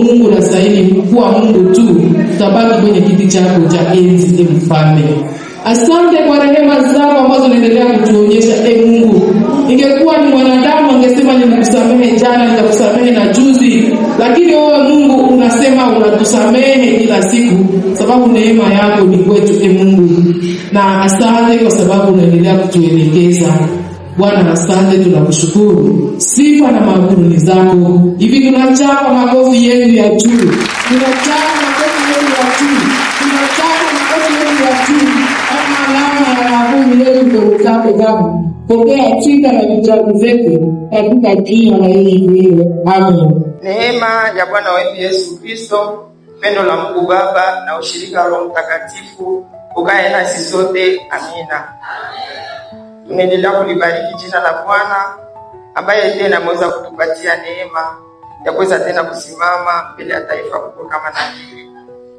Mungu unastahili kuwa Mungu tu, tutabaki kwenye kiti chako cha enzi, Mfalme. Asante kwa rehema zako ambazo unaendelea kutuonyesha, Mungu. Ingekuwa ni mwanadamu angesema nilikusamehe jana, nitakusamehe na juzi, lakini wewe Mungu unasema unatusamehe kila siku, sababu neema yako ni kwetu, Mungu. Na asante kwa sababu unaendelea kutuelekeza. Bwana, asante, tunakushukuru. Sifa na maabudu ni zako. Hivi tunachapa makofi yetu ya juu. Tunachapa makofi yetu ya juu. Tunachapa makofi yetu ya juu. Kama alama ya mabudu yetu kwa zako zangu. Pokea chika na vitabu zetu katika jina la Yesu. Amen. Neema ya Bwana wetu Yesu Kristo, pendo la Mungu Baba na ushirika wa Roho Mtakatifu ukae nasi sote. Amina. Tunaendelea kulibariki jina la Bwana ambaye tena ameweza kutupatia neema ya kuweza tena kusimama mbele ya taifa kubwa kama na hili.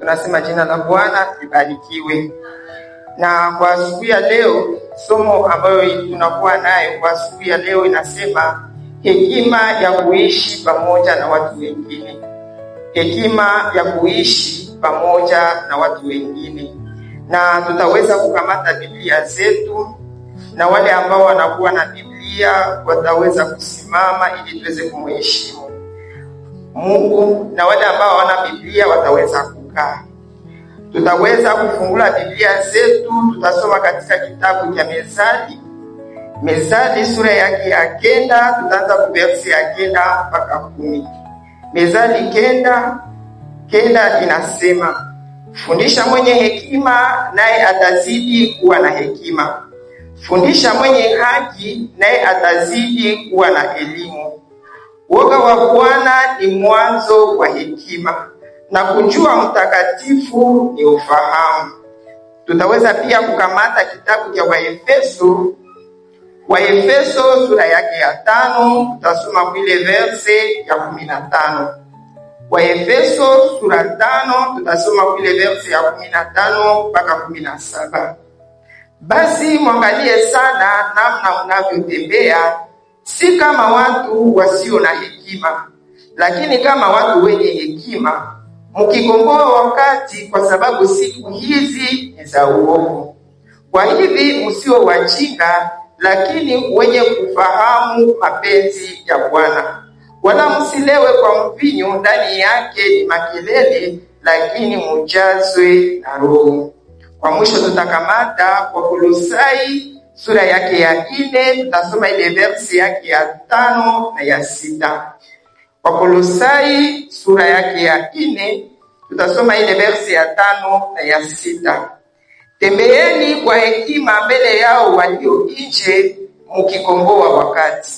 Tunasema jina la Bwana libarikiwe. Na kwa siku ya leo, somo ambayo tunakuwa nayo kwa siku ya leo inasema hekima ya kuishi pamoja na watu wengine. Hekima ya kuishi pamoja na watu wengine. Na tutaweza kukamata Biblia zetu, na wale ambao wanakuwa na Biblia wataweza kusimama ili tuweze kumheshimu Mungu, na wale ambao hawana Biblia wataweza kukaa. Tutaweza kufungula Biblia zetu, tutasoma katika kitabu cha Mezali sura yake ya 9, tutaanza kwa verse ya 9 mpaka 10. Mezali 9 inasema, fundisha mwenye hekima naye atazidi kuwa na hekima. Fundisha mwenye haki naye atazidi kuwa na elimu. Woga wa Bwana ni mwanzo wa hekima, na kujua mtakatifu ni ufahamu. Tutaweza pia kukamata kitabu cha Waefeso sura yake ya 5, tutasoma kule verse ya 15. Waefeso sura 5, tutasoma kule verse ya 15 mpaka 17. Basi mwangalie sana namna mnavyotembea, si kama watu wasio na hekima, lakini kama watu wenye hekima, mkikomboa wakati, kwa sababu siku hizi ni za uovu. Kwa hivi msio wajinga, lakini wenye kufahamu mapenzi ya Bwana. Wala msilewe kwa mvinyo, ndani yake ni makelele, lakini mujazwe na Roho. Kwa mwisho tutakamata Wakolosai sura yake ya 4, tutasoma ile verse yake ya 5 na ya 6. Wakolosai sura yake ya 4, tutasoma ile verse ya 5 na ya 6. Tembeeni kwa hekima mbele yao walio nje, mkikomboa wakati.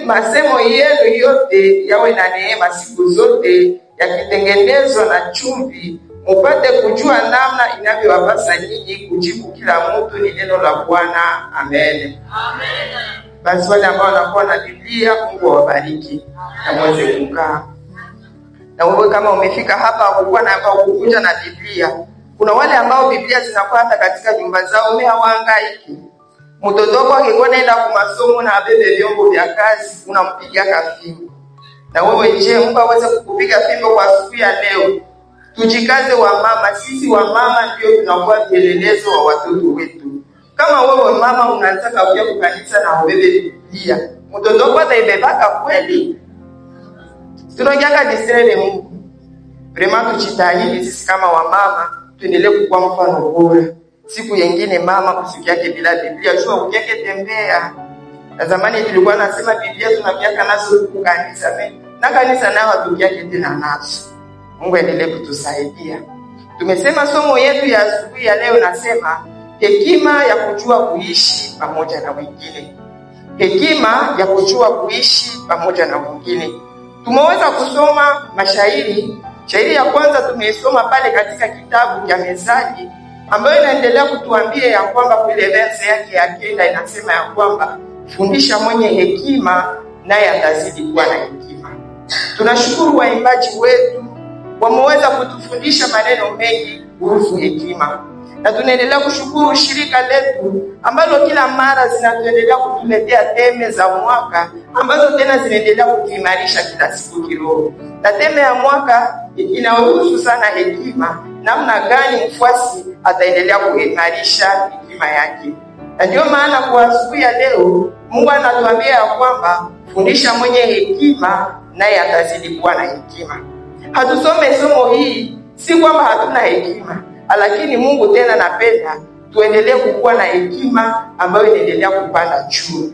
Masemo yenu yote yawe na neema siku zote, yakitengenezwa na chumvi, mupate kujua namna inavyowapasa nyinyi kujibu kila mtu ni neno la Bwana. Amen. Amen. Basi wale ambao wanakuwa na Biblia, Mungu awabariki na muweze kukaa. Na wewe kama umefika hapa kukuwa na ambao kukuja na Biblia, kuna wale ambao Biblia zinakuwa hata katika nyumba zao, hawahangaiki. Mtoto wako akikuwa naenda kwa masomo na abebe vyombo vya kazi, unampigia kafimbo. Na wewe je, Mungu aweze kukupiga fimbo kwa siku ya leo? Tujikaze wa mama, sisi wa mama ndio tunakuwa vielelezo wa watoto wetu. Kama wewe mama unataka kuja kwa kanisa na ubebe Biblia, mtoto wako ataibebaka kweli? Tunakiaka disere Mungu. Vraiment tujitahidi sisi kama wa mama tuendelee kuwa mfano bora. Siku nyingine mama usikiake bila Biblia, jua ukiake tembea. Na zamani tulikuwa nasema Biblia tunakiaka nazo kanisa, na kanisa nao hatukiake tena nazo. Mungu endelee kutusaidia. Tumesema somo yetu ya asubuhi ya leo nasema hekima ya kujua kuishi pamoja na wengine. Hekima ya kujua kuishi pamoja na wengine. Tumeweza kusoma mashairi. Shairi ya kwanza tumeisoma pale katika kitabu cha Mezali, ambayo inaendelea kutuambia ya kwamba kule verse yake ya 9 inasema ya kwamba fundisha mwenye hekima naye atazidi kuwa na hekima. Tunashukuru waimbaji wetu wameweza kutufundisha maneno mengi kuhusu hekima. na tunaendelea kushukuru shirika letu ambalo kila mara zinatuendelea kutuletea teme za mwaka ambazo tena zinaendelea kutuimarisha kila siku kiroho. Na teme ya mwaka inahusu sana hekima, namna gani mfuasi ataendelea kuimarisha hekima yake. Na ndio maana kwa asubuhi ya leo Mungu anatuambia ya kwamba fundisha mwenye hekima naye atazidi kuwa na hekima. Hatusome somo hii si kwamba hatuna hekima, lakini Mungu tena napenda tuendelee kuwa na hekima ambayo inaendelea kupanda juu.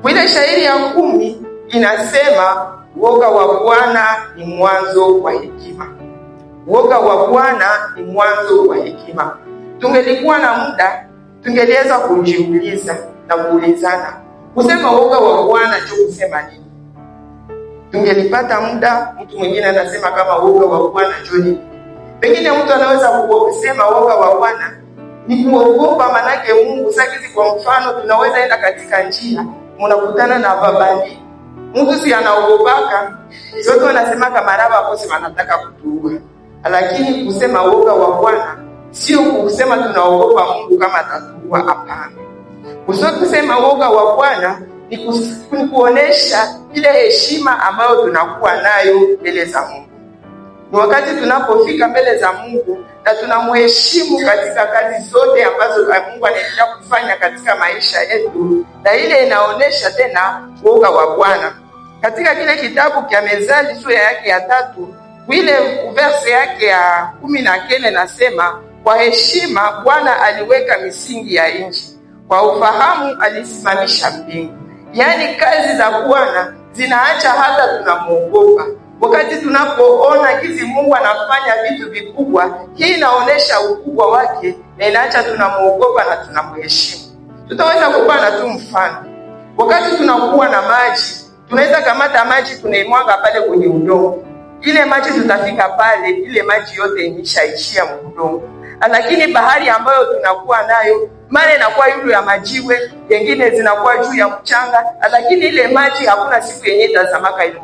Kwa ile shairi ya 10 inasema woga wa Bwana ni mwanzo wa hekima. Woga wa Bwana ni mwanzo wa hekima. Tungelikuwa na muda tungeliweza kujiuliza na kuulizana, kusema woga wa Bwana ndio kusema nini? Tungelipata muda, mtu mwingine anasema kama woga wa Bwana ndio nini? Pengine mtu anaweza kusema woga wa Bwana ni kuogopa manake Mungu. Sasa kwa mfano tunaweza enda katika njia, mnakutana na babandi. Mtu si anaogopaka, sote wanasema kama raba hapo sema anataka kutuua. Lakini kusema woga wa Bwana sio kusema tunaogopa Mungu kama atatuua, hapana. Kusema woga wa Bwana ni kuonesha ile heshima ambayo tunakuwa nayo mbele za Mungu. Ni wakati tunapofika mbele za Mungu na tunamheshimu katika kazi zote ambazo Mungu anaendelea kufanya katika maisha yetu, na ile inaonesha tena woga wa Bwana. Katika kile kitabu cha Mezali sura yake ya 3, ile verse yake ya 19 nasema, kwa heshima Bwana aliweka misingi ya nchi, kwa ufahamu alisimamisha mbingu. Yaani kazi za Bwana zinaacha hata tunamuogopa. Wakati tunapoona hizi Mungu anafanya vitu vikubwa, hii inaonesha ukubwa wake na inaacha tunamuogopa na tunamheshimu. Tutaweza kupana tu mfano. Wakati tunakuwa na maji, tunaweza kamata maji tunaimwaga pale kwenye udongo. Ile maji tutafika pale, ile maji yote imeshaishia udongo. Lakini bahari ambayo tunakuwa nayo, mara inakuwa yule ya majiwe, nyingine zinakuwa juu ya mchanga, lakini ile maji hakuna siku yenye itazamaka ile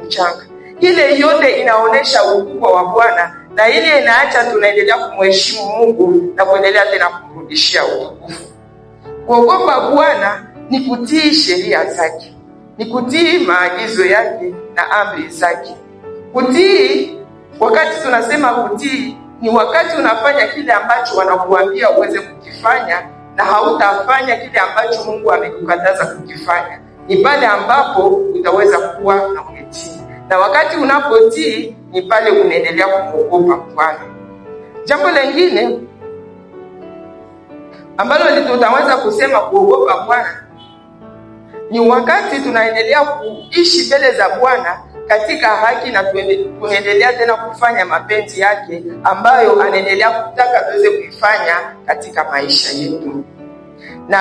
mchanga. Ile yote inaonesha ukubwa wa Bwana, na ile inaacha tunaendelea kumheshimu Mungu na kuendelea tena kumrudishia utukufu. Kuogopa Bwana ni kutii sheria zake, ni kutii maagizo yake na amri zake. Kutii, wakati tunasema kutii, ni wakati unafanya kile ambacho wanakuambia uweze kukifanya na hautafanya kile ambacho Mungu amekukataza kukifanya. Ni pale ambapo utaweza kuwa na kutii. Na wakati unapotii ni pale unaendelea kuogopa Bwana. Jambo lingine ambalo tutaweza kusema kuogopa Bwana ni wakati tunaendelea kuishi mbele za Bwana katika haki na tunaendelea tena kufanya mapenzi yake ambayo anaendelea kutaka tuweze kuifanya katika maisha yetu. Na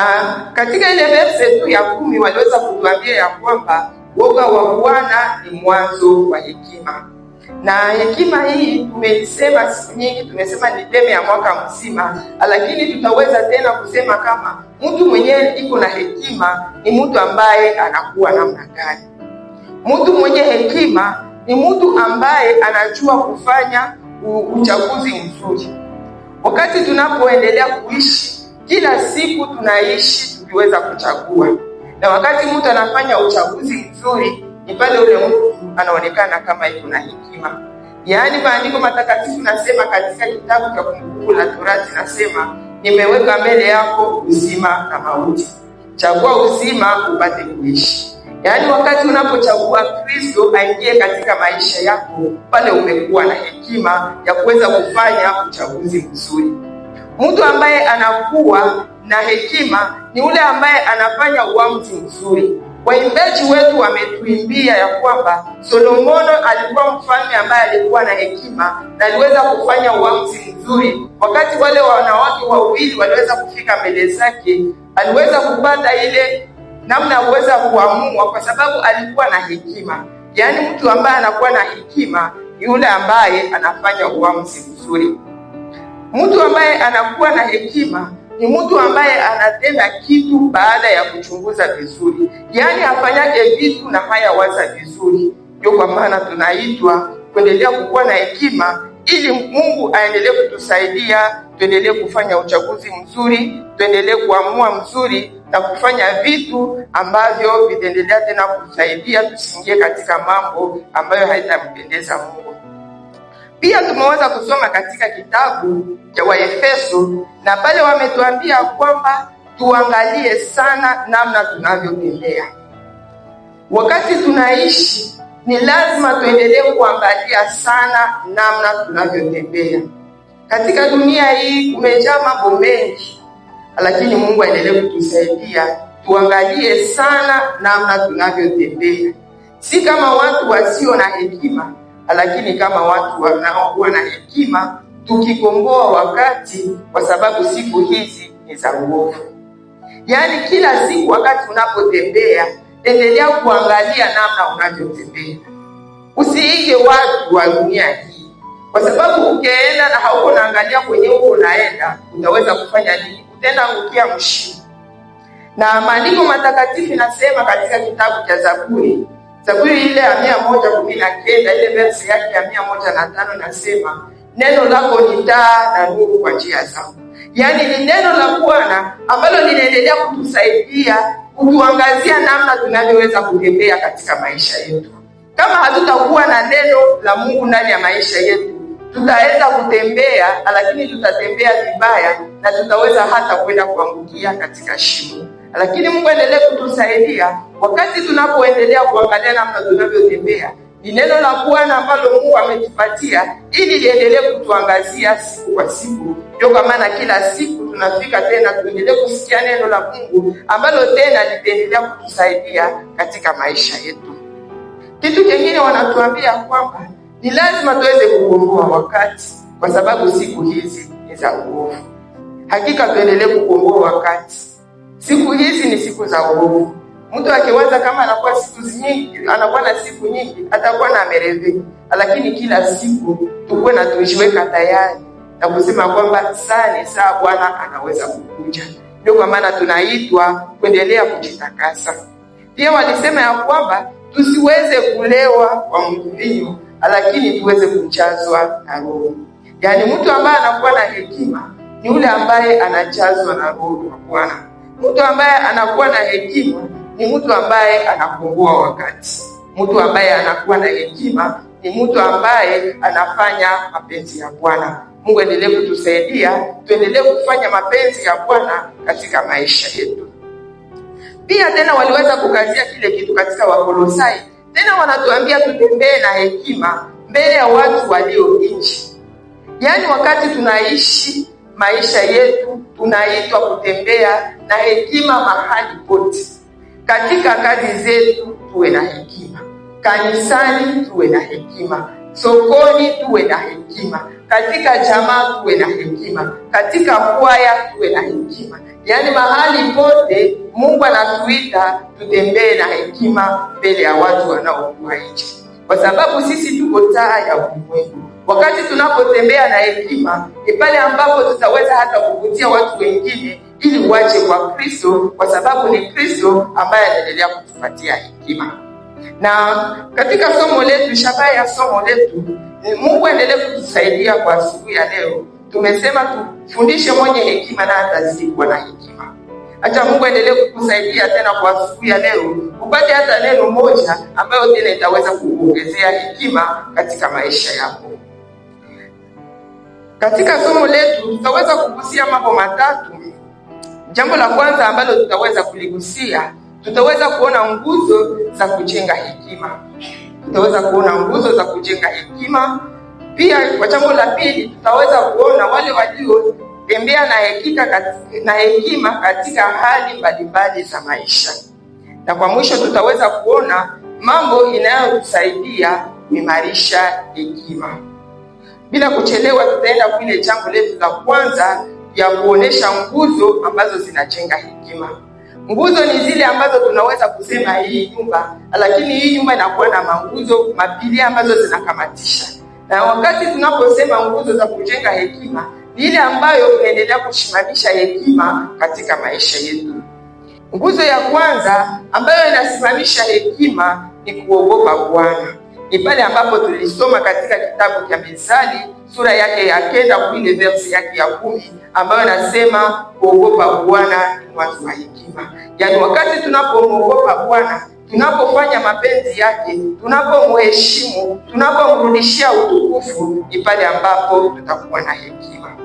katika ile verse tu ya 10 waliweza kutuambia ya kwamba woga wa Bwana ni mwanzo wa hekima. Na hekima hii tumesema siku nyingi, tumesema ni teme ya mwaka mzima, lakini tutaweza tena kusema kama mtu mwenyewe iko na hekima ni mtu ambaye anakuwa namna gani. Mtu mwenye hekima ni mtu ambaye anajua kufanya uchaguzi mzuri. Wakati tunapoendelea kuishi, kila siku tunaishi tukiweza kuchagua. Na wakati mtu anafanya uchaguzi mzuri, ni pale ule mtu anaonekana kama yuko na hekima. Yaani maandiko matakatifu nasema katika kitabu cha Kumbukumbu la Torati nasema, nimeweka mbele yako uzima na mauti. Chagua uzima upate kuishi. Yaani wakati unapochagua Kristo aingie katika maisha yako, pale umekuwa na hekima ya kuweza kufanya uchaguzi mzuri. Mtu ambaye anakuwa na hekima ni ule ambaye anafanya uamuzi mzuri. Waimbaji wetu wametuimbia ya kwamba Solomono alikuwa mfalme ambaye alikuwa na hekima na aliweza kufanya uamuzi mzuri. Wakati wale wanawake wawili waliweza kufika mbele zake, aliweza kupata ile namna ya kuweza kuamua kwa sababu alikuwa na hekima. Yaani mtu ambaye anakuwa na hekima ni yule ambaye anafanya uamuzi mzuri. Mtu ambaye anakuwa na hekima ni mtu ambaye anatenda kitu baada ya kuchunguza vizuri. Yaani afanyake vitu na haya waza vizuri. Ndio kwa maana tunaitwa kuendelea kuwa na hekima ili Mungu aendelee kutusaidia tuendelee kufanya uchaguzi mzuri, tuendelee kuamua mzuri na kufanya vitu ambavyo vitaendelea tena kusaidia tusiingie katika mambo ambayo haitampendeza Mungu. Pia tumeweza kusoma katika kitabu cha Waefeso, na pale wametuambia kwamba tuangalie sana namna tunavyotembea. Wakati tunaishi ni lazima tuendelee kuangalia sana namna tunavyotembea. Katika dunia hii kumejaa mambo mengi, lakini Mungu aendelee kutusaidia tuangalie sana namna tunavyotembea. Si kama watu wasio na hekima, lakini kama watu wanaokuwa na hekima, tukikomboa wakati, kwa sababu siku hizi ni za uovu. Yaani kila siku wakati unapotembea, endelea kuangalia namna unavyotembea. Usiige watu wa dunia hii, kwa sababu ukienda na hauko naangalia kwenye uko unaenda, utaweza kufanya nini? Utaenda angukia mshimo. Na maandiko matakatifu nasema katika kitabu cha Zaburi ile ya 119, ile verse yake ya 105 nasema, neno lako ni taa na nuru kwa njia zangu. Yaani ni neno la Bwana ambalo linaendelea kutusaidia kutuangazia namna tunavyoweza kutembea katika maisha yetu. Kama hatutakuwa na neno la Mungu ndani ya maisha yetu, tutaweza kutembea, lakini tutatembea vibaya na tutaweza hata kwenda kuangukia katika shimo. Lakini Mungu endelee kutusaidia wakati tunapoendelea kuangalia namna tunavyotembea. Ni neno la Bwana ambalo Mungu ametupatia ili liendelee kutuangazia siku kwa siku. Ndio kwa maana kila siku tunafika tena tuendelee kusikia neno la Mungu ambalo tena litaendelea kutusaidia katika maisha yetu. Kitu kingine wanatuambia kwamba ni lazima tuweze kukomboa wakati, kwa sababu siku hizi ni za uovu. Hakika tuendelee kukomboa wakati. Siku hizi ni siku za uovu. Mtu akiwaza kama anakuwa na siku nyingi, atakuwa na amereveka. Lakini kila siku tukuwe na tujiweka tayari na kusema kwamba saa ni saa Bwana anaweza kukuja. Ndio kwa maana tunaitwa kuendelea kujitakasa. Pia walisema ya kwamba tusiweze kulewa kwa mvinyo, lakini tuweze kujazwa na Roho. Yaani mtu ambaye anakuwa na hekima ni yule ambaye anajazwa na Roho wa Bwana. Mtu ambaye anakuwa na hekima ni mtu ambaye anakomboa wakati. Mtu ambaye anakuwa na hekima ni mtu ambaye anafanya mapenzi ya Bwana. Mungu endelee kutusaidia tuendelee kufanya mapenzi ya Bwana katika maisha yetu. Pia tena waliweza kukazia kile kitu katika Wakolosai. Tena wanatuambia tutembee na hekima mbele ya watu walio nje. Yaani wakati tunaishi maisha yetu tunaitwa kutembea na hekima mahali pote. Katika kazi zetu tuwe na hekima. Kanisani tuwe na hekima. Sokoni tuwe na hekima. Katika jamaa tuwe na hekima. Katika kwaya tuwe na hekima. Yaani mahali pote Mungu anatuita tutembee na hekima mbele ya watu wanaokuwa nje. Kwa sababu sisi tuko taa ya ulimwengu. Wakati tunapotembea na hekima, ni pale ambapo tutaweza hata kuvutia watu wengine ili waje kwa Kristo, kwa sababu ni Kristo ambaye anaendelea kutupatia hekima. Na katika somo letu, shabaha ya somo letu, Mungu aendelee kutusaidia kwa siku ya leo. Tumesema tufundishe mwenye hekima na atazidi kuwa na hekima. Acha Mungu aendelee kukusaidia tena kwa siku ya leo, upate hata neno moja ambayo tena itaweza kukuongezea hekima katika maisha yako. Katika somo letu tutaweza kugusia mambo matatu. Jambo la kwanza ambalo tutaweza kuligusia, tutaweza kuona nguzo za kujenga hekima. Tutaweza kuona nguzo za kujenga hekima. Pia kwa jambo la pili tutaweza kuona wale waliotembea na hekima katika hali mbalimbali za maisha. Na kwa mwisho tutaweza kuona mambo inayotusaidia kuimarisha hekima. Bila kuchelewa tutaenda kwenye jambo letu la kwanza ya kuonesha nguzo ambazo zinajenga hekima. Nguzo ni zile ambazo tunaweza kusema hii nyumba, lakini hii nyumba inakuwa na manguzo mapilia ambazo zinakamatisha. Na wakati tunaposema nguzo za kujenga hekima, ni ile ambayo inaendelea kusimamisha hekima katika maisha yetu. Nguzo ya kwanza ambayo inasimamisha hekima ni kuogopa Bwana. ni pale ambapo tulisoma katika kitabu cha Mithali sura yake ya 9 ile verse yake ya 10 ambayo nasema kuogopa Bwana ni mwanzo wa hekima. Yaani wakati tunapomwogopa Bwana, tunapofanya mapenzi yake, tunapomheshimu, tunapomrudishia utukufu, ni pale ambapo tutakuwa na hekima.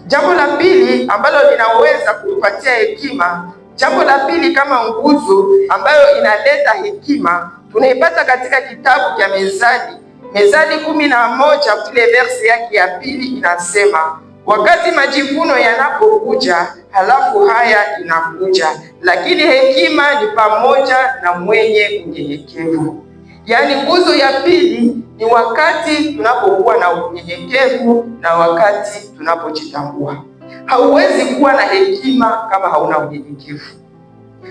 Jambo la pili ambalo linaweza kutupatia hekima, jambo la pili kama nguzo ambayo inaleta hekima, tunaipata katika kitabu cha Mithali. Mithali 11 kile verse yake ya 2 inasema, wakati majivuno yanapokuja, halafu haya inakuja, lakini hekima ni pamoja na mwenye unyenyekevu. Yaani nguzo ya pili ni wakati tunapokuwa na unyenyekevu na wakati tunapojitambua. Hauwezi kuwa na hekima kama hauna unyenyekevu.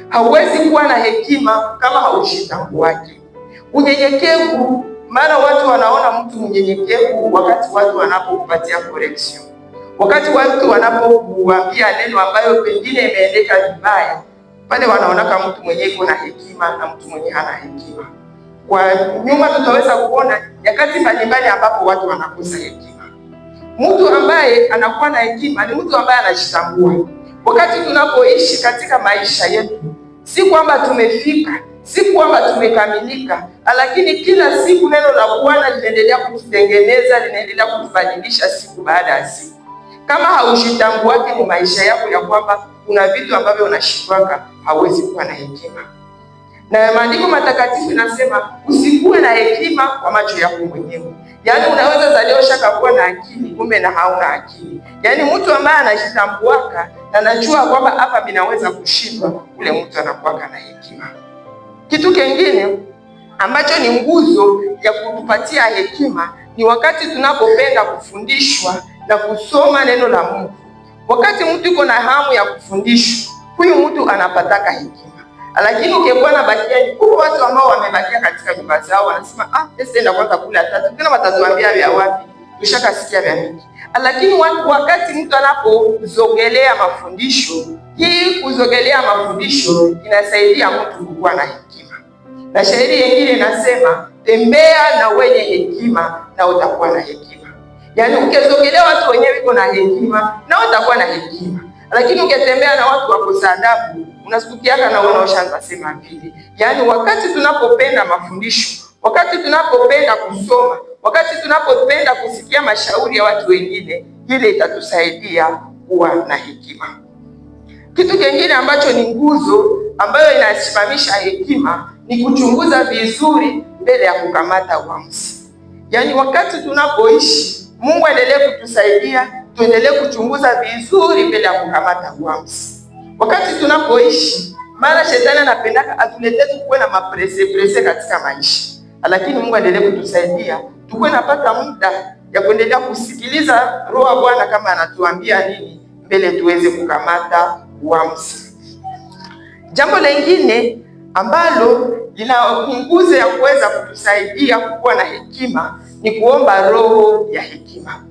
Hauwezi kuwa na hekima kama haujitambuaje. Unyenyekevu, maana watu wanaona mtu mnyenyekevu wakati watu wanapokupatia correction. Wakati watu wanapokuambia neno ambayo pengine imeendeka vibaya, pale wanaonaka mtu mwenye iko na hekima na mtu mwenye hana hekima. Kwa nyuma tutaweza kuona nyakati mbalimbali ambapo watu wanakosa hekima. Mtu ambaye anakuwa na hekima ni mtu ambaye anajitambua. Wakati tunapoishi katika maisha yetu, si kwamba tumefika, si kwamba tumekamilika, lakini kila siku neno la Bwana linaendelea kututengeneza, linaendelea kutubadilisha siku baada ya siku. Kama haujitambui ni maisha yako ya kwamba kuna vitu ambavyo unashindwa, hauwezi kuwa na hekima. Na maandiko matakatifu yanasema usikuwe na hekima kwa macho yako mwenyewe. Yaani unaweza zaliwa shaka kuwa na akili kumbe na hauna akili. Yaani mtu ambaye anajitambua na anajua kwamba hapa ninaweza kushindwa, ule mtu anakuwa na hekima. Kitu kingine ambacho ni nguzo ya kutupatia hekima ni wakati tunapopenda kufundishwa na kusoma neno la Mungu. Wakati mtu yuko na hamu ya kufundishwa, huyu mtu anapataka hekima. Lakini ukikuwa na bakia, kwa watu ambao wamebakia katika nyumba zao wanasema nenda kwanza kula tatu, tena watatuambia vya wapi, tushakasikia vya mingi. Lakini wakati mtu anapozogelea mafundisho, hii kuzogelea mafundisho inasaidia mtu kuwa na hekima. Na shairi nyingine inasema tembea na wenye hekima na utakuwa na hekima. Yaani ukizogelea watu wenyewe wiko na hekima na utakuwa na hekima. Lakini ukitembea na watu wakosa adabu, unasikiaka na unaoshanza sema vile. Yaani wakati tunapopenda mafundisho, wakati tunapopenda kusoma, wakati tunapopenda kusikia mashauri ya watu wengine, ile itatusaidia kuwa na hekima. Kitu kingine ambacho ni nguzo ambayo inasimamisha hekima ni kuchunguza vizuri mbele ya kukamata uamuzi. Yaani wakati tunapoishi, Mungu aendelee kutusaidia tuendelee kuchunguza vizuri mbele ya kukamata uamuzi. Wakati tunapoishi, mara shetani anapendaka atuletee tukuwe na maprese katika maisha. Lakini Mungu aendelee kutusaidia tukuwe napata muda ya kuendelea kusikiliza Roho wa Bwana kama anatuambia nini mbele tuweze kukamata uamuzi. Jambo lingine ambalo lina nguzo ya kuweza kutusaidia kuwa na hekima ni kuomba roho ya hekima.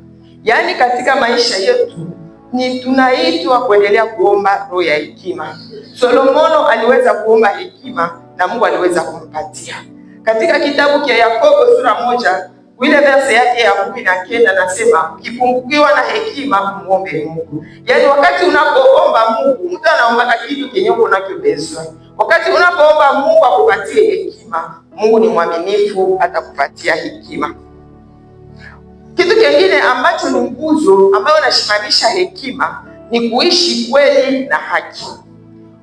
Yaani katika maisha yetu ni tunaitwa kuendelea kuomba roho ya hekima. Solomono aliweza kuomba hekima na Mungu aliweza kumpatia. Katika kitabu cha Yakobo sura 1 ile verse yake ya 19 nasema ukipungukiwa na hekima muombe Mungu. Yaani wakati unapoomba Mungu, mtu anaomba kitu kenye uko nacho bezwa. Wakati unapoomba Mungu akupatie hekima, Mungu ni mwaminifu, atakupatia hekima. Kitu kingine ambacho ni nguzo ambayo inasimamisha hekima ni kuishi kweli na haki.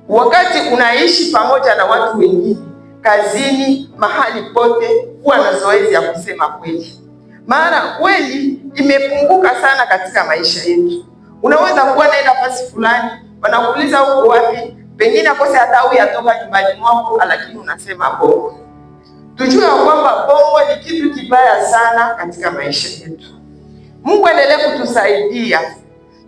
Wakati unaishi pamoja na watu wengine, kazini, mahali pote, kuwa na zoezi ya kusema kweli. Maana kweli imepunguka sana katika maisha yetu. Unaweza kuwa naenda nafasi fulani, wanakuuliza uko wapi, pengine akose hata au yatoka nyumbani mwako, lakini unasema bongo. Tujue kwamba bongo ni kitu kibaya sana katika maisha yetu. Mungu aendelee kutusaidia.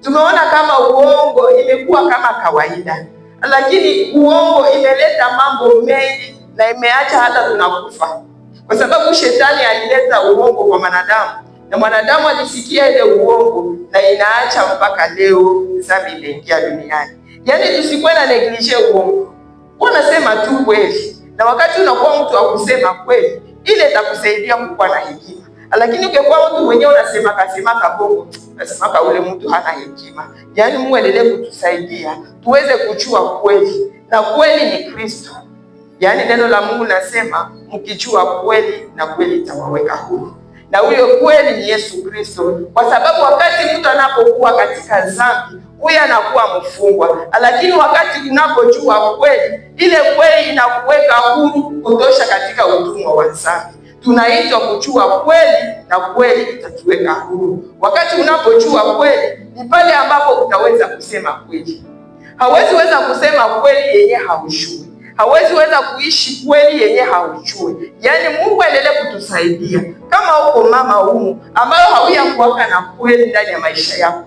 Tumeona kama uongo imekuwa kama kawaida, lakini uongo imeleta mambo mengi na imeacha hata tunakufa. Kwa sababu shetani alileta uongo kwa wanadamu na mwanadamu alisikia ile uongo na inaacha mpaka leo dhambi imeingia duniani. Yaani tusikuwe na neglige uongo. Unasema tu kweli. Na wakati unakuwa mtu wa kusema kweli, ile itakusaidia kuwa na hekima. Lakini ukikuwa mtu mwenyewe unasema bongo, unasema ule mtu hana hekima. Yaani Mungu endelee kutusaidia tuweze kujua kweli, na kweli ni Kristo. Yaani neno la Mungu nasema mkijua kweli na kweli itawaweka huru. Na huyo kweli ni Yesu Kristo, kwa sababu wakati mtu anapokuwa katika dhambi, huyo anakuwa mfungwa. Lakini wakati unapojua kweli, ile kweli inakuweka huru kutosha katika utumwa wa dhambi. Tunaitwa kujua kweli na kweli itatuweka huru. Wakati unapojua kweli, ni pale ambapo utaweza kusema kweli. Hawezi weza kusema kweli yenye haujui. Hawezi weza kuishi kweli yenye haujui. Yaani Mungu aendelee kutusaidia. Kama uko mama humu ambayo hauyakuwaka na kweli ndani ya maisha yako,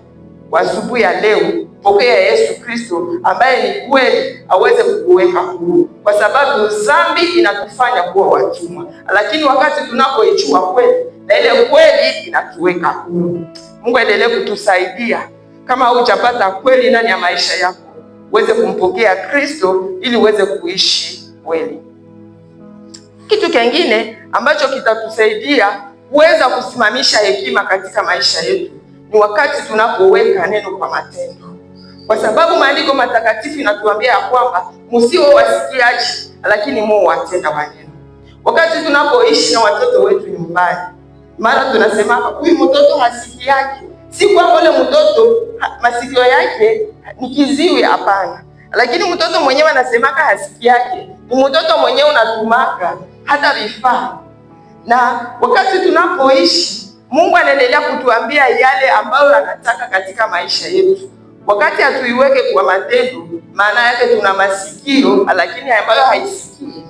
asubuhi ya leo pokea Yesu Kristo ambaye ni kweli aweze kukuweka huru, kwa sababu dhambi inatufanya kuwa watumwa. Lakini wakati tunapoijua kweli, na ile kweli inatuweka huru. Mungu aendelee kutusaidia. Kama hujapata kweli ndani ya maisha yako, uweze kumpokea Kristo ili uweze kuishi kweli. Kitu kingine ambacho kitatusaidia kuweza kusimamisha hekima katika maisha yetu ni wakati tunapoweka neno kwa matendo. Kwa sababu maandiko matakatifu inatuambia kwamba msiwe wasikiaji, lakini muwe watenda wa neno. Wakati tunapoishi na watoto wetu nyumbani, mara tunasema huyu mtoto hasikii yake. Si kwamba ule mtoto masikio yake ni kiziwi, hapana. Lakini mtoto mwenyewe anasemaka hasikii yake, ni mtoto mwenyewe unatumaka hata vifaa. Na wakati tunapoishi, Mungu anaendelea kutuambia yale ambayo anataka katika maisha yetu. Wakati hatuiweke kwa matendo, maana yake tuna masikio lakini ambayo haisikii.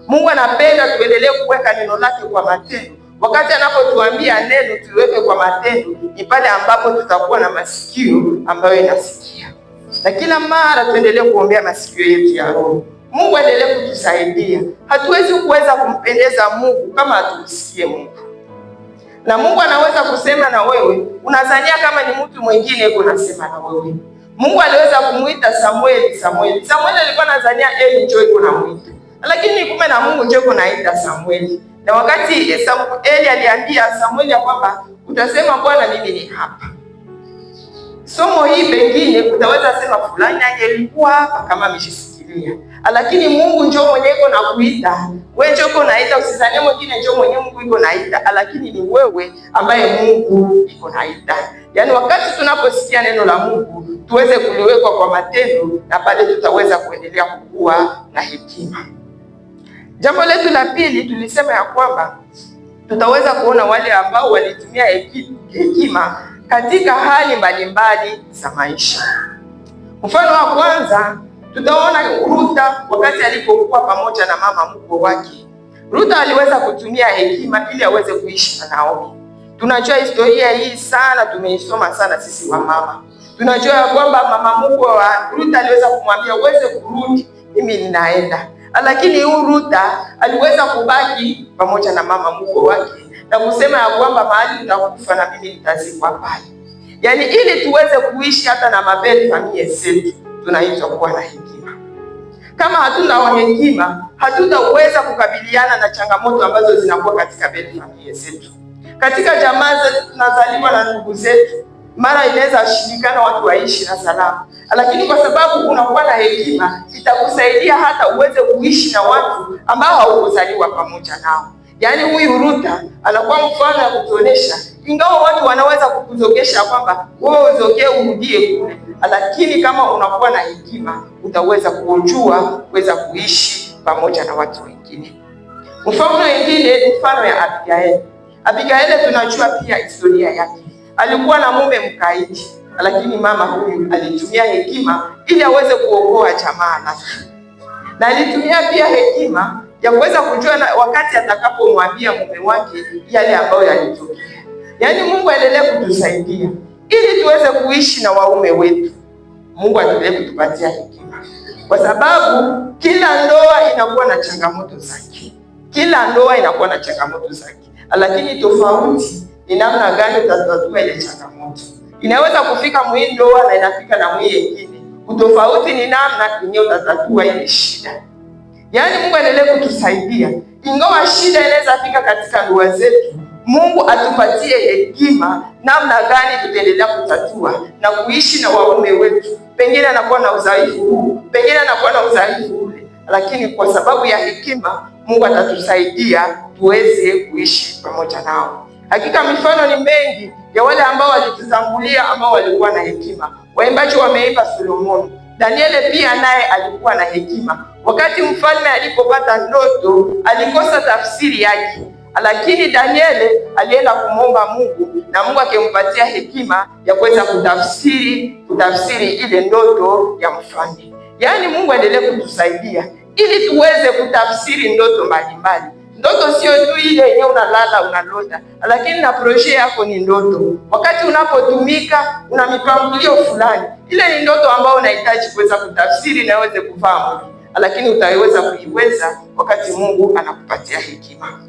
Mungu anapenda tuendelee kuweka neno lake kwa matendo. Wakati anapotuambia neno tuiweke kwa matendo, ni pale ambapo tutakuwa na masikio ambayo inasikia. Na kila mara tuendelee kuombea masikio yetu ya roho. Mungu aendelee kutusaidia. Hatuwezi kuweza kumpendeza Mungu kama hatusikie Mungu. Na Mungu anaweza kusema na wewe, unazania kama ni mtu mwingine yuko nasema na wewe. Mungu aliweza kumuita Samueli. Samueli alikuwa anazania Eli njoo yuko namuita. Lakini kumbe na Mungu njoo yuko naita Samueli. Na wakati Eli aliambia Samueli ya kwamba utasema Bwana mimi ni hapa. Somo hii pengine utaweza sema fulani angelikuwa hapa kama ameshisikilia. Lakini Mungu njoo mwenyewe yuko nakuita. Wewe njoo uko naita, usizanie mwingine njoo mwenyewe Mungu yuko naita, lakini ni wewe ambaye Mungu yuko naita. Yaani wakati tunaposikia neno la Mungu, tuweze kuliwekwa kwa matendo, na pale tutaweza kuendelea kukua na hekima. Jambo letu la pili tulisema ya kwamba tutaweza kuona wale ambao walitumia hekima katika hali mbalimbali za maisha. Mfano wa kwanza tutaona Rutha wakati alipokuwa pamoja na mama mkwe wake. Rutha aliweza kutumia hekima ili aweze kuishi na Naomi. Tunajua historia hii sana, tumeisoma sana sisi wa mama. Tunajua ya kwamba mama mkwe wa Rutha aliweza kumwambia uweze kurudi, mimi ninaenda. Lakini huyu Rutha aliweza kubaki pamoja na mama mkwe wake na kusema ya kwamba mahali utakufa na mimi nitazikwa pale. Yaani ili tuweze kuishi hata na mabeli familia zetu, tunaitwa kuwa na hekima. Kama hatuna hekima, hatutaweza kukabiliana na changamoto ambazo zinakuwa katika beli familia zetu. Katika jamaa zetu tunazaliwa na ndugu zetu, mara inaweza shindikana watu waishi na salama. Lakini kwa sababu unakuwa na hekima, itakusaidia hata uweze kuishi na watu ambao haukuzaliwa pamoja nao. Yaani huyu Rutha anakuwa mfano wa kutuonesha, ingawa watu wanaweza kukuzogesha kwamba wewe uzogee urudie kule, lakini kama unakuwa na hekima, utaweza kujua kuweza kuishi pamoja na watu wengine. Mfano mwingine ni mfano ya Abigaili. Abigaili tunajua pia historia yake. Alikuwa na mume mkaidi, lakini mama huyu alitumia hekima ili aweze kuokoa jamaa lake. Na alitumia pia hekima ya kuweza kujua na wakati atakapomwambia mume wake yale ambayo yalitokea. Yaani Mungu aendelee kutusaidia ili tuweze kuishi na waume wetu. Mungu aendelee kutupatia hekima. Kwa sababu kila ndoa inakuwa na changamoto zake. Kila ndoa inakuwa na changamoto zake. Lakini tofauti ni namna gani utatatua ile changamoto. Inaweza kufika mwi ndoa na inafika na mwi nyingine. Utofauti ni namna yenyewe utatatua ile shida. Yaani Mungu aendelee kutusaidia. Ingawa shida inaweza fika katika ndoa zetu, Mungu atupatie hekima namna gani tutaendelea kutatua na kuishi na waume wetu. Pengine anakuwa na udhaifu huu, pengine anakuwa na udhaifu ule, lakini kwa sababu ya hekima Mungu atatusaidia tuweze kuishi pamoja nao. Hakika mifano ni mengi ya wale ambao walitutangulia ambao walikuwa na hekima. Waimbaji wameimba Solomoni. Danieli pia naye alikuwa na hekima. Wakati mfalme alipopata ndoto, alikosa tafsiri yake. Lakini Danieli alienda kumwomba Mungu na Mungu akimpatia hekima ya kuweza kutafsiri ile ndoto ya mfalme. Yaani Mungu aendelee kutusaidia ili tuweze kutafsiri ndoto mbalimbali. Ndoto sio tu ile yenyewe unalala unalota, lakini na projet yako ni ndoto. Wakati unapotumika una mipangilio fulani. Ile ni ndoto ambayo unahitaji kuweza kutafsiri na uweze kufahamu. Lakini utaweza kuiweza wakati Mungu anakupatia hekima.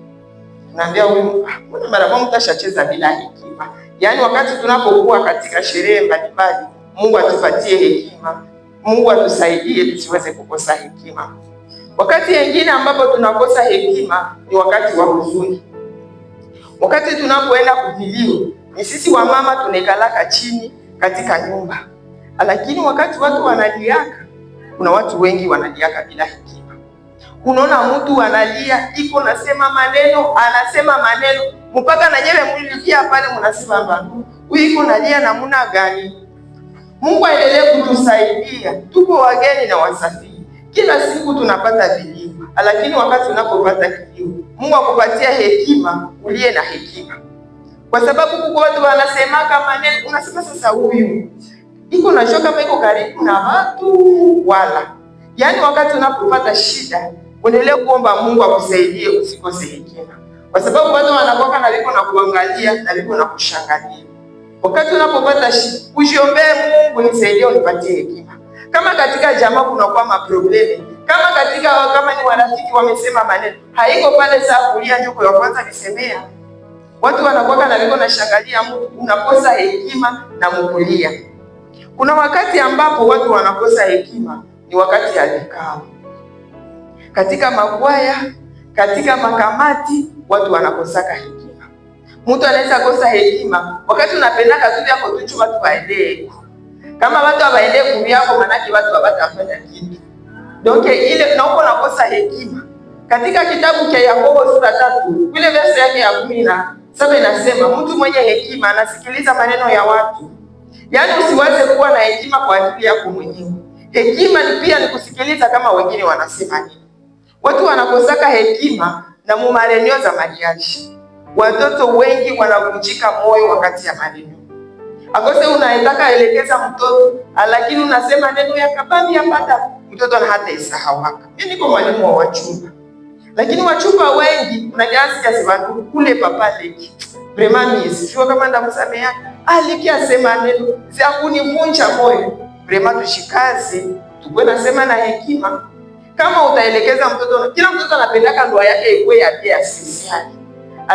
Tunaambia huyu, mbona mara moja mtashacheza bila hekima? Yaani wakati tunapokuwa katika sherehe mbalimbali, Mungu atupatie hekima. Mungu atusaidie tusiweze kukosa hekima. Wakati mwingine ambapo tunakosa hekima ni wakati wa huzuni. Wakati tunapoenda kuvilio, ni sisi wa mama tunekalaka chini katika nyumba. Lakini wakati watu wanaliaka, kuna watu wengi wanaliaka bila hekima. Unaona mtu analia, iko anasema maneno, mpaka na nyewe mlilia pale mnasema mbona huyu iko nalia namna gani? Mungu aendelee kutusaidia. Tuko wageni na wasafiri. Kila siku tunapata vilio, lakini wakati unapopata kilio, Mungu akupatia hekima, ulie na hekima. Kwa sababu kuko watu wanasema kama neno, unasema sasa huyu iko na shoka kama iko karibu na watu wala. Yaani wakati unapopata shida, uendelee kuomba Mungu akusaidie usikose hekima. Kwa sababu watu wanakoka na liko na kuangalia na liko na kushangalia. Wakati unapopata shida, ushiombee Mungu, nisaidie unipatie hekima. Kama katika jamaa kuna kwa maprobleme, kama ni warafiki wamesema maneno, haiko pale saa kulia njoko ya kwanza nisemea. Watu wanakuwa na liko na shangalia Mungu, unakosa hekima na mkulia. Kuna wakati ambapo watu wanakosa hekima, ni wakati ya vikao. Katika makwaya, katika makamati, watu wanakosaka hekima. Mtu anaweza kosa hekima wakati unapendaka tu yako tuchu watu waendee. Kama watu hawaendee kuvyako, manaki watu hawatafanya kitu. Donc ile na uko nakosa hekima. Katika kitabu cha Yakobo sura 3, ile verse yake ya 17 inasema mtu mwenye hekima anasikiliza maneno ya watu. Yaani usiwaze kuwa na hekima kwa ajili yako mwenyewe. Hekima ni pia ni kusikiliza kama wengine wanasema nini. Watu wanakosaka hekima na mumarenio za mariaji. Watoto wengi wanavunjika moyo wakati ya marenio. Akose unaendaka elekeza mtoto, lakini unasema neno ya kabambi yapata, mtoto na hata isahau haka. Mimi niko mwalimu wa wachumba. Lakini wachumba wengi unajazi ya sema kule papa leki. Vraiment sio kama ndamsamea. Aliki asema neno za kunivunja moyo. Vraiment tushikaze, tukwe nasema na hekima. Kama utaelekeza mtoto, kila mtoto anapendaka ndoa yake iwe ya pia sisi yake.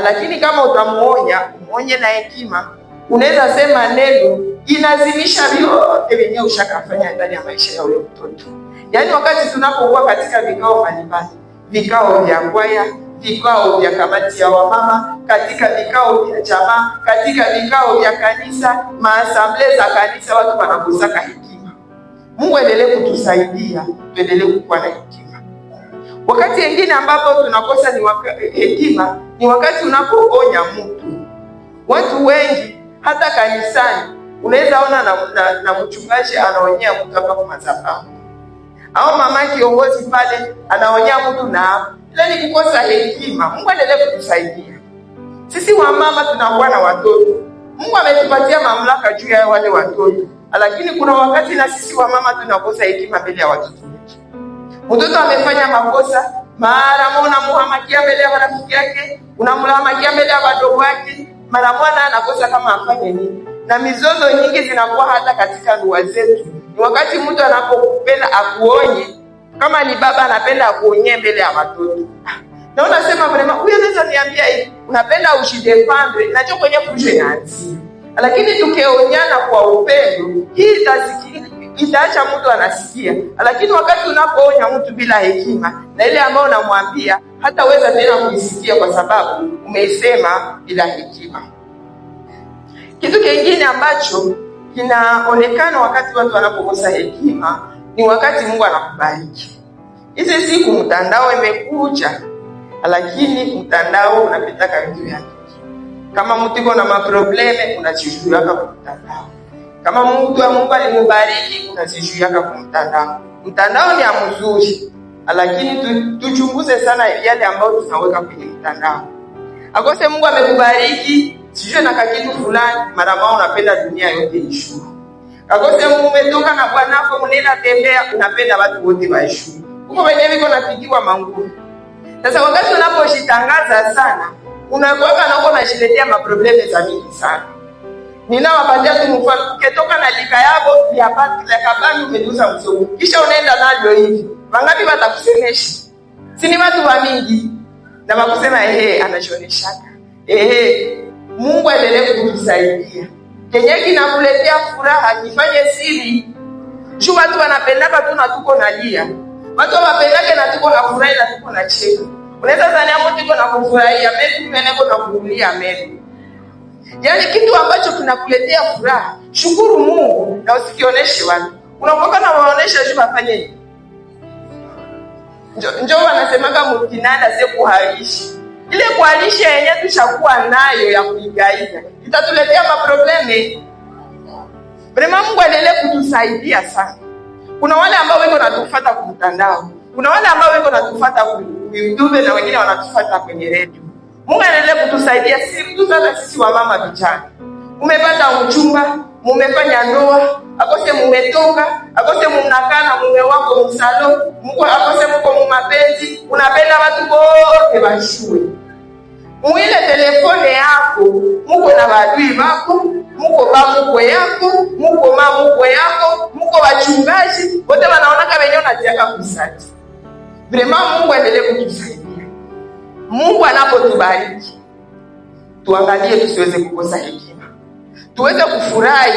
Lakini kama utamuonya, muonye na hekima. Unaweza sema neno inazimisha vyote vyenye ushakafanya ndani ya maisha ya ule mtoto. Yaani wakati tunapokuwa katika vikao mbalimbali, vikao vya kwaya, vikao vya kamati ya wamama, katika vikao vya jamaa, katika vikao vya kanisa, maasamble za kanisa, watu wanakosaka hekima. Mungu aendelee kutusaidia, tuendelee kuwa na hekima. Wakati mwingine ambapo tunakosa hekima ni wakati unapoonya mtu. Watu wengi hata kanisani unaweza ona na mchungaji anaonyea mtu hapa kwa madhabahu. Au mama kiongozi pale anaonyea mtu na ile ni kukosa hekima. Mungu aendelee kutusaidia. Sisi wa mama tunakuwa na watoto. Mungu ametupatia mamlaka juu ya wale watoto. Lakini kuna wakati na sisi wa mama tunakosa hekima mbele ya watoto wetu. Mtoto amefanya makosa, mara moja unamhamakia mbele ya marafiki yake, unamhamakia mbele ya wadogo wake. Mara moja anakosa kama afanye nini. Na mizozo nyingi zinakuwa hata katika ndoa zetu. Ni wakati mtu anapopenda akuonye, kama ni baba anapenda akuonye mbele ya watoto. Na unasema vrema, huyo anaweza niambia hivi, unapenda ushidefendre, najua kwenye fuje nazi. Lakini tukionyana kwa upendo, hii itaacha mtu anasikia. Lakini wakati unapoonya mtu bila hekima, na ile ambayo unamwambia hataweza tena kuisikia kwa sababu umeisema bila hekima. Kitu kingine ambacho kinaonekana wakati watu wanapokosa hekima ni wakati Mungu anakubariki. Hizi siku mtandao imekuja, lakini mtandao unapitaka vitu vyake. Kama mtu iko na maprobleme unajijuaka kwa mtandao. Kama mtu wa Mungu alimubariki unajijuaka kwa mtandao. Mtandao ni mzuri, lakini tuchunguze sana yale ambayo tunaweka kwenye mtandao. Akose Mungu amekubariki, sijue na kitu fulani, mara moja unapenda dunia yote ishuru. Akose Mungu umetoka na bwanako mnenda tembea, unapenda watu wote waishuru. Huko wenyewe wiko napigiwa manguvu. Sasa wakati unaposhitangaza sana, unakuwa na uko unajiletea maprobleme za mingi sana. Ninawapatia tu mfano, ukitoka na lika yako ya pati ya kabani umeuza mzungu. Kisha unaenda nalo hivi. Wangapi watakusemesha? Si ni watu wa mingi. Na wakusema anashoneshaka. Mungu aendelee kutusaidia. Kenye kinakuletea furaha kifanye siri. Juu watu wanapendaka tu na tuko nalia. Watu wapendake na tuko na furaha na tuko na cheka. Unaweza zania mtu iko na kufurahia, mimi mwenyewe na kulia mimi. Yaani kitu ambacho kinakuletea furaha, shukuru Mungu na usikioneshe watu. Unapokuwa na waonesha juu afanye nini? Njoo wanasemaga mkinanda sio kuharishi. Ile kuharishi yenyewe tushakuwa nayo ya kuigaiga. Itatuletea maprobleme. Brema Mungu aendelee kutusaidia sana. Kuna wale ambao wako natufuata kwa mtandao. Kuna wale ambao wako natufuata kwa YouTube na wengine wanatufuata kwenye radio. Mungu aendelee kutusaidia sisi wa mama vijana. Umepata uchumba, mumefanya ndoa, akose mumetoka, akose mnakaa na mume wako msalo, Mungu akose mko mapenzi, unapenda watu wote washue. Muile telefone yako, Mungu na wadui wako, Mungu mkwe yako, Mungu mkwe yako, Mungu wachungaji, wote wanaona kama wenyewe unatiaka kusati. Vrema Mungu aendelee kutusaidia. Mungu anapotubariki, tuangalie tusiweze kukosa hekima. Tuweze kufurahi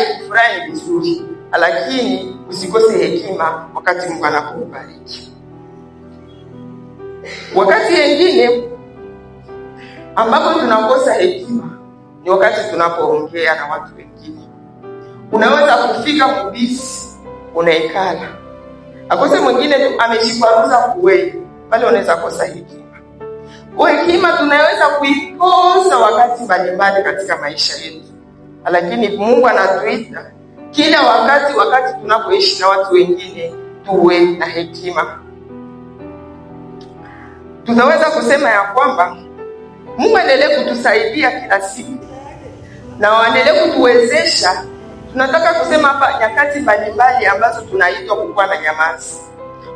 vizuri, lakini usikose hekima wakati Mungu anapokubariki. Wakati wengine ambapo tunakosa hekima ni wakati tunapoongea na watu wengine. Unaweza kufika mbisi, unaikala. Akose mwingine tu ameshikwaruza kuwe, pale unaweza kosa hekima. Hekima tunaweza kuikosa wakati mbalimbali katika maisha yetu. Lakini Mungu anatuita kila wakati tunapoishi na watu wengine tuwe na hekima. Tunaweza kusema ya kwamba Mungu aendelee kutusaidia kila siku na aendelee kutuwezesha. Tunataka kusema hapa nyakati mbalimbali ambazo tunaitwa kuwa na nyamazi.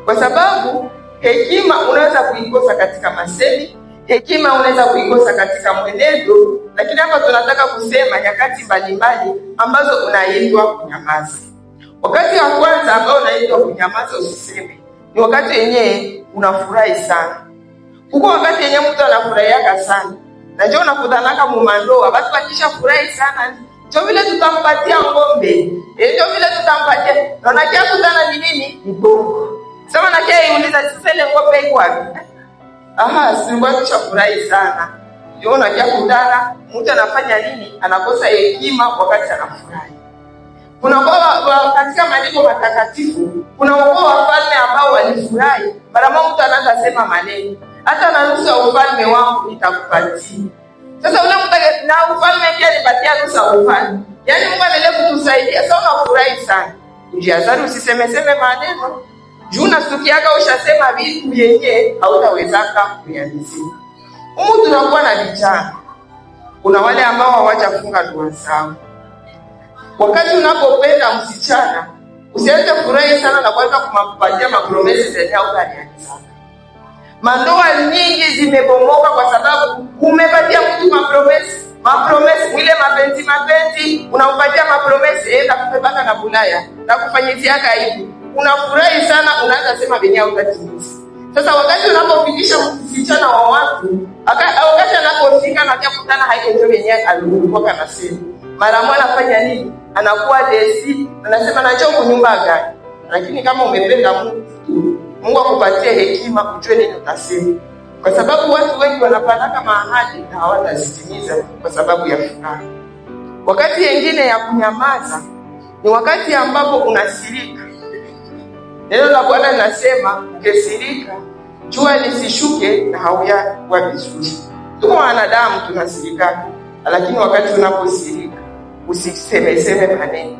Kwa sababu hekima unaweza kuikosa katika masemi, hekima unaweza kuikosa katika mwenendo, lakini hapa tunataka kusema nyakati mbalimbali ambazo unaitwa kunyamaza. Wakati wa kwanza ambao unaitwa kunyamaza usiseme, ni wakati yenyewe unafurahi sana. Huko wakati yenyewe mtu anafurahiaka sana. Na njoo unakutanaka mumandoa, watu wakisha furahi sana, njoo vile tutampatia ng'ombe, njoo vile tutampatia. Na unakia kutana ni nini? Mbongo. Sema nakia iuliza sasa ile ng'ombe iko wapi? Silikuwa tushafurahi sana. Ndio unakia kutana, mtu anafanya nini? Anakosa hekima wakati anafurahi. Kuna kwa katika maandiko matakatifu, kuna wafalme ambao walifurahi. Mara moja mtu anaanza sema maneno, hata na nusu ya ufalme wangu nitakupatia. Sasa ule mtu na ufalme pia nipatia nusu ya ufalme. Yaani Mungu anaendelea kutusaidia. Sasa unafurahi sana. Ujiazari usisemeseme maneno. Juu unasikiaga ushasema vitu vyenye hautawezaka kuyaanzia. Humu tunakuwa na vijana. Kuna wale ambao hawajafunga ndoa zao. Wakati unapopenda msichana, usianze furahi sana na kuanza kumpatia mapromesi zenye hautanianza. Mandoa nyingi zimebomoka kwa sababu umepatia mtu mapromesi, ile mapenzi, unampatia mapromesi, nakupepaka na bulaya, nakufanyiziaka hivi. Unafurahi sana, unaanza sema venye hautatimiza. Sasa wakati unapofikisha msichana wa watu, wakati anapofika na kukutana haiko ndio venye alikuwa anasema. mara moja anafanya nini? Anakuwa desi, anasema najua kunyumba gani. Lakini kama umependa Mungu akupatie hekima ujue nini utasema. Kwa sababu watu wengi wanapataka maahadi na hawatazitimiza kwa sababu ya furaha. Wakati wengine ya kunyamaza ni wakati ambapo unasirika. Neno la Bwana linasema ukisirika jua lisishuke na hauyakuwa vizuri. Tuko wanadamu tunasirika, lakini wakati unaposirika usiseme maneno.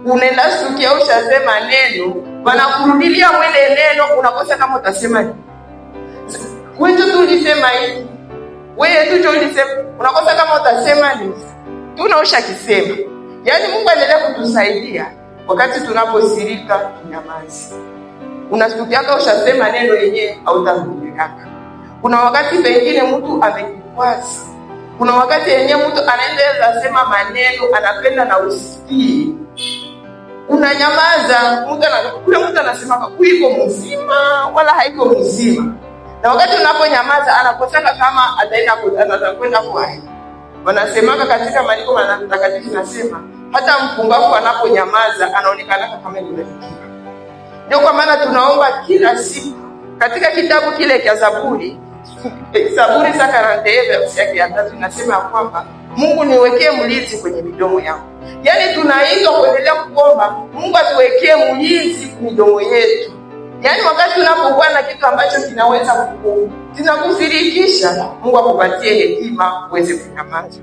Unaenda stukia ushasema neno, wanakurudilia mwele neno, unakosa kama utasema nini. Wewe tu ulisema hivi. Wewe tu ulisema, unakosa kama utasema nini. Tunaosha kisema. Yaani Mungu anaendelea kutusaidia wakati tunaposirika tunyamaze. Unastukiaka ushasema neno yenyewe hautarudiaka. Kuna wakati pengine mtu amekukwaza. Kuna wakati yenyewe mtu anaendelea sema maneno anapenda na usikie. Unanyamaza, mtu anasema kuiko mzima wala haiko mzima. Na wakati unaponyamaza anakosaka kama atakwenda kwa hai. Wanasemaka katika maandiko matakatifu nasema hata mpumbavu anaponyamaza anaonekana kama yule hekima. Ndio kwa maana tunaomba kila siku katika kitabu kile cha Zaburi za 41 nasema kwamba Mungu niwekee mlinzi kwenye midomo yangu. Yaani tunaitwa kuendelea kuomba Mungu atuwekee mlinzi midomo yetu. Yaani wakati unapokuwa na kitu ambacho kinaweza kukufirikisha, Mungu akupatie hekima uweze kunyamaza.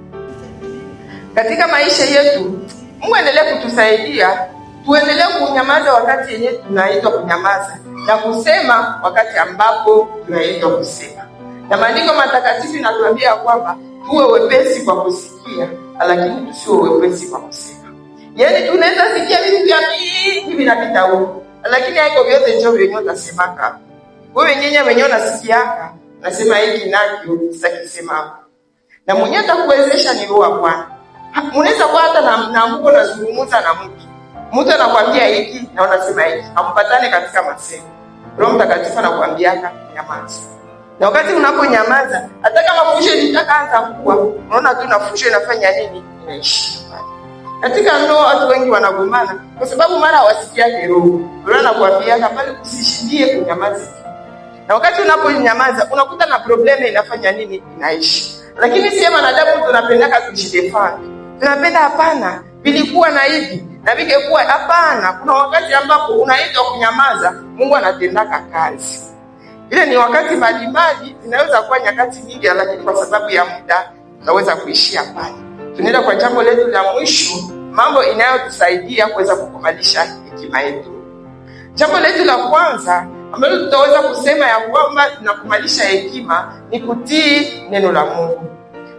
Katika maisha yetu, Mungu endelee kutusaidia tuendelee kunyamaza wakati yenyewe tunaitwa kunyamaza na kusema wakati ambapo tunaitwa kusema. Na maandiko matakatifu yanatuambia kwamba tuwe wepesi kwa kusikia, lakini tusiwe wepesi kwa kusema. Yaani tunaweza sikia vitu vya mingi vinapita huko, lakini haiko vyote ndio vyenyewe utasemaka. Wewe wenyewe unasikiaka, nasema hiki nakio sitakisema. Na mwenyewe atakuwezesha ni roho ya Bwana. Unaweza kwa hata na Mungu unazungumza na mtu. Mtu anakuambia hiki na unasema hiki. Hampatane katika masemo. Roho Mtakatifu anakuambiaka nyamaza. Na wakati unaponyamaza, hata kama fusho litakaanza kuwa, unaona tu na fusho inafanya nini? Inaishi. Katika ndoa watu wengi wanagombana kwa sababu mara hawasikiake roho. Roho anakuambiaka pale usishindie kunyamaza. Na wakati unaponyamaza, unakuta na probleme inafanya nini? Inaishi. Lakini sisi wanadamu tunapendaka kujidefend. Tunapenda hapana, vilikuwa na hivi na vingekuwa hapana. Kuna wakati ambapo unaitwa kunyamaza, Mungu anatendaka kazi. Ile ni wakati mbalimbali, zinaweza kuwa nyakati nyingi, lakini kwa sababu ya muda tutaweza kuishia pale. Tunaenda kwa jambo letu la mwisho, mambo inayotusaidia kuweza kukumalisha hekima yetu. Jambo letu la kwanza ambalo tutaweza kusema ya kwamba tunakumalisha hekima ni kutii neno la Mungu.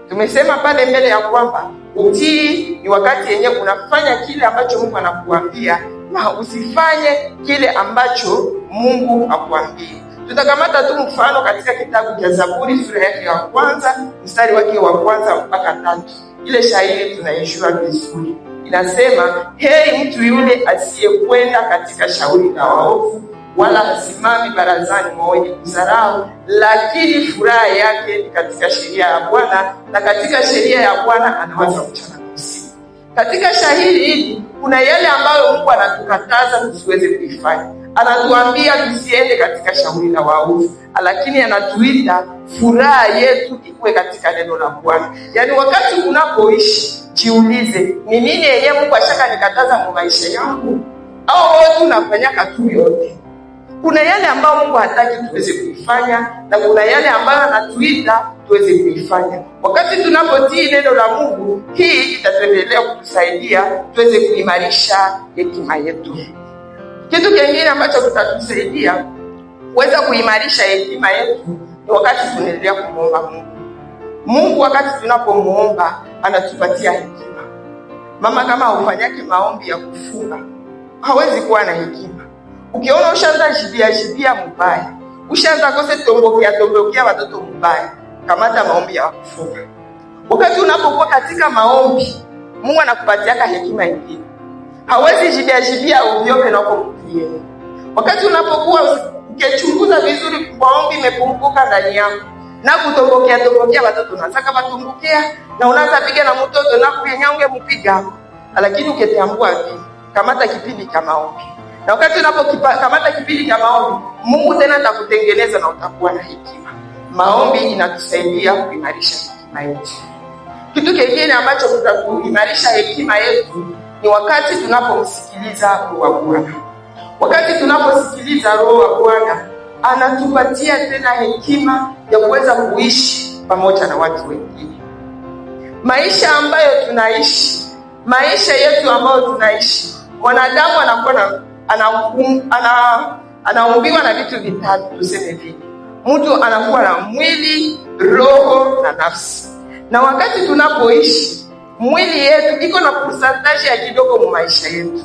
Tumesema pale mbele ya kwamba utii ni wakati yenyewe unafanya kile ambacho Mungu anakuambia na usifanye kile ambacho Mungu hakuambii. Tutakamata tu mfano katika kitabu cha Zaburi sura yake ya 1 mstari wake wa 1 mpaka 3. Ile shairi tunaijua vizuri. Inasema, heri mtu yule asiyekwenda katika shauri la waovu, wala hasimami barazani mwa wenye kudharau, lakini furaha yake ni katika sheria ya Bwana, na katika sheria ya Bwana anawaza mchana na usiku. Katika shairi hili kuna yale ambayo Mungu anatukataza tusiweze kuifanya. Anatuambia tusiende katika shauri la waovu, lakini anatuita furaha yetu ikuwe katika neno la Bwana. Yaani wakati unapoishi, jiulize, ni nini yenyewe Mungu ashaka nikataza kwa maisha yangu? Au wewe unafanyaka tu yote? Kuna yale ambayo Mungu hataki tuweze kuifanya na kuna yale ambayo anatuita tuweze kuifanya. Wakati tunapotii neno la Mungu, hii itatuendelea kutusaidia tuweze kuimarisha hekima yetu. Kitu kingine ambacho kitatusaidia kuweza kuimarisha hekima yetu ni wakati tunaendelea kumuomba Mungu. Mungu wakati tunapomuomba anatupatia hekima. Mama kama hufanyake maombi ya kufunga, hawezi kuwa na hekima. Ukiona ushaanza jibia mbaya, ushaanza kose tombokea watoto mbaya, kamata maombi ya kufunga. Wakati unapokuwa katika maombi, Mungu anakupatia hekima nyingine. Hawezi jibia ovyo na kukupigia. Wakati unapokuwa ukichunguza vizuri, maombi imepunguka ndani yako. na kutombokea watoto unataka batumbukia na unaanza piga na mtoto na kuyenyange mpiga. Lakini ukitambua hivi, kamata kipindi cha maombi. Na wakati unapokamata kipindi cha maombi, Mungu tena atakutengeneza na utakuwa na hekima. Maombi inatusaidia kuimarisha hekima yetu. Kitu kingine ambacho kitatuimarisha hekima yetu ni wakati tunapomsikiliza Roho wa Bwana. Wakati tunaposikiliza Roho wa Bwana, anatupatia tena hekima ya kuweza kuishi pamoja na watu wengine. Maisha ambayo tunaishi, maisha yetu ambayo tunaishi, mwanadamu anaumbiwa na vitu vitatu, tuseme vile. Mtu anakuwa na mwili, roho na nafsi. Na wakati tunapoishi, mwili yetu iko na percentage ya kidogo mu maisha yetu,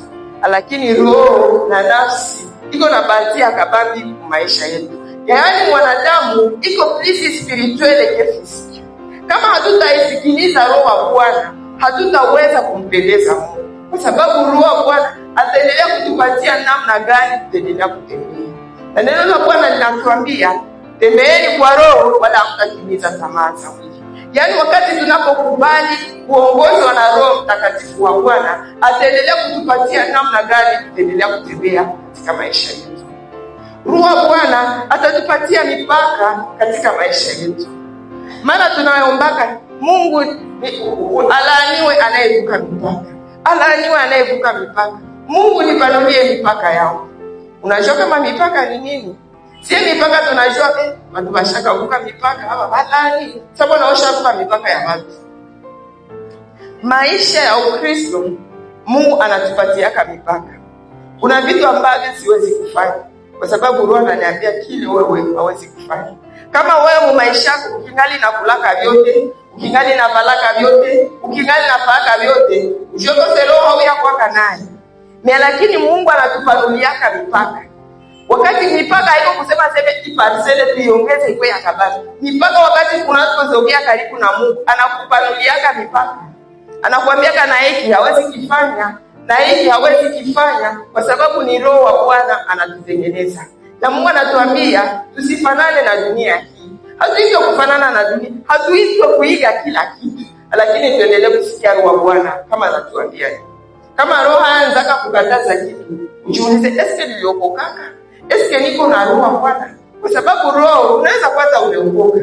lakini roho na nafsi iko na bahati ya kabambi mu maisha yetu. Yaani mwanadamu iko plus spirituel que physique. Kama hatutaisikiliza Roho wa Bwana, hatutaweza kumpendeza Mungu. Kwa sababu Roho wa Bwana ataendelea kutupatia namna gani tutaendelea kutembea. Na neno la Bwana linatuambia, tembeeni kwa Roho wala hamtatimiza tamaa za mwili. Yaani wakati tunapokubali kuongozwa na Roho Mtakatifu wa Bwana, ataendelea kutupatia namna gani tutaendelea kutembea katika maisha yetu. Roho wa Bwana atatupatia mipaka katika maisha yetu. Maana tunaombaka Mungu alaaniwe anayevuka mipaka. Alaaniwe anayevuka mipaka. Mungu nipanulie mipaka yao. Unajua kama mipaka ni nini? Si mipaka tunajua watu washaka kuvuka mipaka hapa badani. Sababu naosha kuvuka mipaka ya watu. Maisha ya Ukristo Mungu anatupatia mipaka. Kuna vitu ambavyo siwezi kufanya kwa sababu Roho ananiambia kile wewe hawezi kufanya. Kama wewe maisha yako ukingali na kulaka vyote, ukingali na balaka vyote, ukingali na faaka vyote, usiokose Roho yako naye. Lakini Mungu anatupanuliaka mipaka. Wakati mipaka haiko kusema sema parcele tuiongeze iko ya kabisa. Mipaka wakati unapozogea karibu na Mungu, anakupanuliaka mipaka. Anakuambiaka na hiki hawezi kifanya, na hiki hawezi kifanya kwa sababu ni Roho wa Bwana anatutengeneza. Na Mungu anatuambia tusifanane na dunia hii. Hatuitwa kufanana na dunia, hatuitwa kuiga kila kitu, lakini tuendelee kusikia Roho wa Bwana kama anatuambia. Kama Roho anaanza kukataza kitu, ujiulize, eske niliokokaka? Eske niko na Roho wa Bwana? Kwa sababu Roho unaweza kupata umeokoka,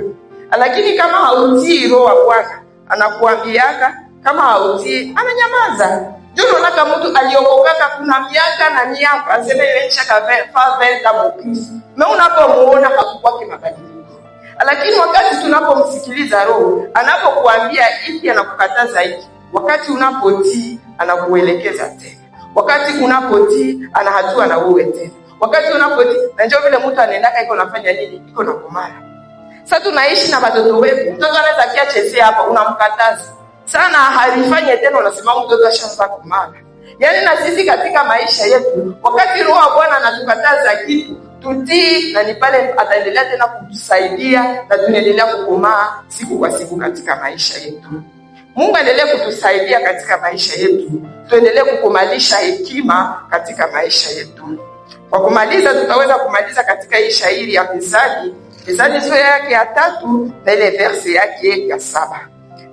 lakini kama hautii Roho wa Bwana anakuambiaka, kama hautii ananyamaza. Jono naka mtu aliokokaka kuna miaka na miaka, aseme imeisha kafa venta mokisi. Na unapomuona hakukwake mabadiliko. Lakini wakati tunapomsikiliza Roho, anapokuambia hiki anakukataza hiki. Wakati unapotii anakuelekeza tena. Wakati unapotii anahatua na wewe tena. Wakati unapotii na njoo vile mtu anaendaka iko nafanya nini? Iko na kumara. Sasa tunaishi na watoto wetu. Mtoto anaweza kiachezea hapa unamkataza. Sana halifanye tena unasema mtoto ashaanza kumana. Yaani na sisi katika maisha yetu, wakati Roho wa Bwana anatukataza kitu, tutii na ni pale ataendelea tena kutusaidia na tunaendelea kukomaa siku kwa siku katika maisha yetu. Mungu aendelee kutusaidia katika maisha yetu. Tuendelee kukumalisha hekima katika maisha yetu. Kwa kumaliza tutaweza kumaliza katika hii shairi ya Mithali. Mithali sura yake ya 3 na ile verse yake ya 7.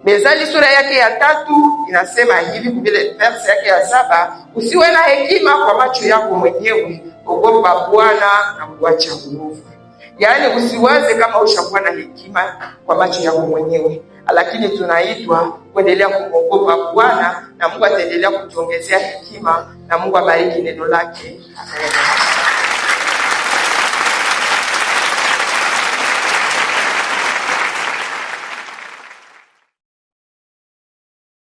Mithali sura yake ya 3 inasema hivi vile verse yake ya 7, usiwe na hekima kwa macho yako mwenyewe, ogopa Bwana na kuacha uovu. Yaani usiwaze kama ushakuwa na hekima kwa macho yako mwenyewe, lakini tunaitwa kuendelea kuogopa Bwana na Mungu ataendelea kutuongezea hekima na Mungu abariki neno lake. Amen.